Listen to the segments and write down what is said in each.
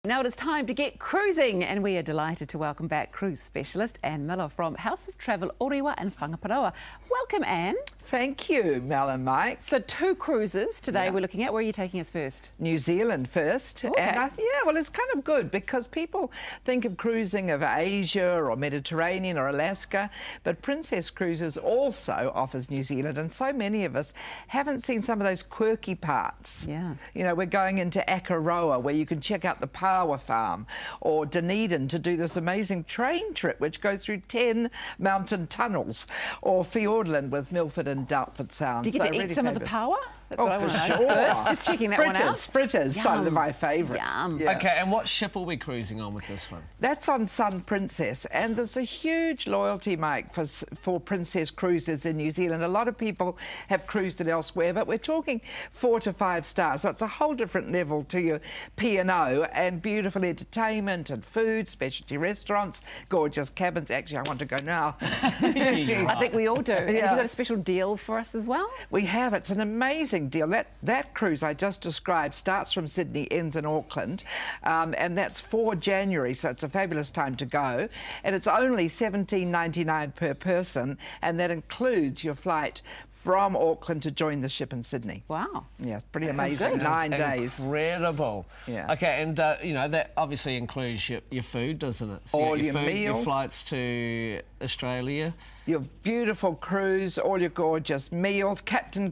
Now it is time to get cruising, and we are delighted to welcome back cruise specialist Anne Miller from House of Travel Orewa and Whangaparoa. Welcome, Anne. Thank you, Mel and Mike. So 2 cruises today we're looking at. Where are you taking us first? New Zealand first. Okay. And well, it's kind of good because people think of cruising of Asia or Mediterranean or Alaska, but Princess Cruises also offers New Zealand, and so many of us haven't seen some of those quirky parts. Yeah. You know, we're going into Akaroa, where you can check out the Pawa farm, or Dunedin to do this amazing train trip which goes through 10 mountain tunnels, or Fiordland with Milford and Dartford Sound. Do you get to eat some of the Pawa? That's what I for want to know sure. first. Just checking that one out. Fritters, some of my favourites. Yum. Yeah. Okay, and what ship are we cruising on with this one? That's on Sun Princess, and there's a huge loyalty, Mike, for Princess Cruises in New Zealand. A lot of people have cruised it elsewhere, but we're talking 4 to 5 stars, so it's a whole different level to your P&O, and beautiful entertainment and food, specialty restaurants, gorgeous cabins. Actually, I want to go now. I think we all do. And have you Yeah. got a special deal for us as well? We have. It's an amazing deal. That cruise I just described starts from Sydney, ends in Auckland, and that's for January, so it's a fabulous time to go. And it's only $17.99 per person, and that includes your flight from Auckland to join the ship in Sydney. Wow. Yeah, it's pretty amazing. 9 days. Incredible. Yeah. Okay, and you know, that obviously includes your food, doesn't it? So All your your food, your meals. flights to Australia. Your beautiful cruise, all your gorgeous meals, Captain's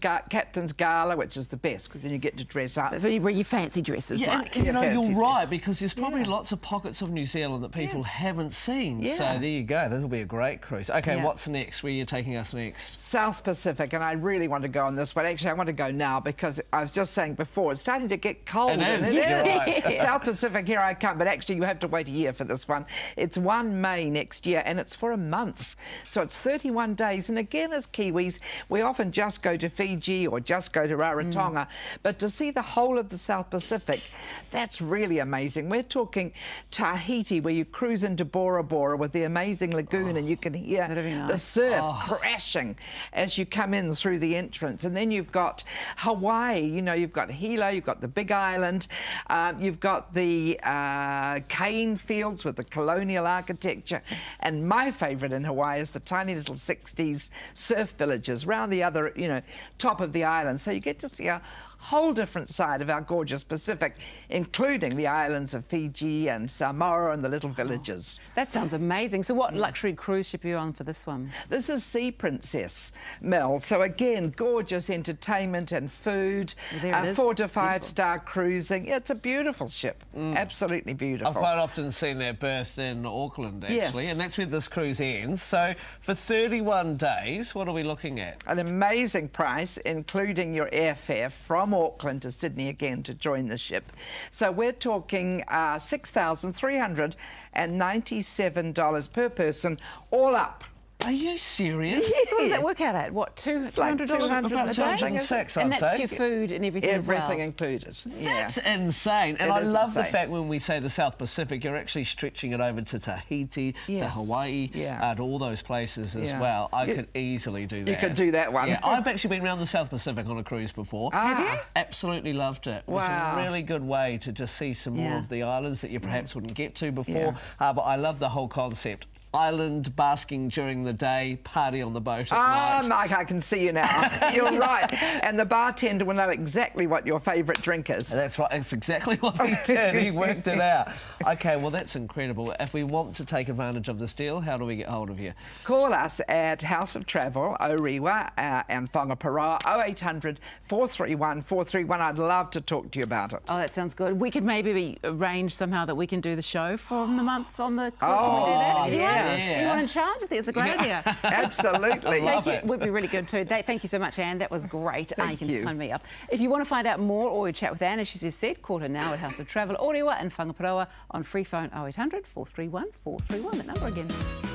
Gala, which is the best because then you get to dress up. That's when you bring your fancy dresses. Yeah, like. and, you know, fancy you're right, dress. because there's probably lots of pockets of New Zealand that people haven't seen. Yeah. So there you go. This will be a great cruise. Okay, Yeah. what's next? Where are you taking us next? South Pacific, and I really want to go on this one. Actually, I want to go now because I was just saying before, it's starting to get cold. It is, isn't you're right. South Pacific, here I come, but actually you have to wait a year for this one. It's 1 May next year, and it's for a month. So it's 31 days, and again, as Kiwis, we often just go to Fiji or just go to Rarotonga, but to see the whole of the South Pacific, that's really amazing. We're talking Tahiti, where you cruise into Bora Bora with the amazing lagoon, and you can hear That'd be the nice. surf crashing as you come in through the entrance. And then you've got Hawaii, you know, you've got Hilo, you've got the Big Island, you've got the cane fields with the colonial architecture, and my favourite in Hawaii is the tiny little 60s surf villages round the other, you know, top of the island. So you get to see a whole different side of our gorgeous Pacific, including the islands of Fiji and Samoa and the little villages. That sounds amazing. So what luxury cruise ship are you on for this one? This is Sea Princess, Mel. So again, gorgeous entertainment and food, There it is. 4 to 5 Beautiful. star cruising. It's a beautiful ship, absolutely I've beautiful. quite often seen their berth in Auckland, actually, Yes. and that's where this cruise ends. So for 31 days, what are we looking at? An amazing price, including your airfare from Auckland to Sydney again to join the ship. So we're talking $6,397 per person, all up. Are you serious? So what does that work out at? What, $200 like a 200 day? About 206, And I'd that's say. your food and everything as well. Everything included. Yeah. That's insane. And It I is love the insane. fact when we say the South Pacific, you're actually stretching it over to Tahiti, to Yes. Hawaii, Yeah. to all those places as Yeah. well. I You- could easily do that. You could do that one. Yeah, I've actually been around the South Pacific on a cruise before. Have you? Absolutely loved it. It was Wow. a really good way to just see some more Yeah. of the islands that you perhaps wouldn't get to before. But I love the whole concept. Island basking during the day, party on the boat at night. Mike, I can see you now. You're right. And the bartender will know exactly what your favourite drink is. That's right. That's exactly what he did. He worked it out. Okay, well, that's incredible. If we want to take advantage of this deal, how do we get hold of you? Call us at House of Travel, Orewa and Whangaparoa, 0800 431 431. I'd love to talk to you about it. Oh, that sounds good. We could maybe arrange somehow that we can do the show for the month on the... Oh, Can we do that? Anyone? yes. Anyone in charge? I think it's a great idea. Absolutely. Love Thank you. it. Would be really good too. Thank you so much, Anne. That was great. Thank you can you. sign me up. If you want to find out more or chat with Anne, as she just said, call her now at House of Travel Orewa and Whangaparoa on free phone 0800 431 431. That number again.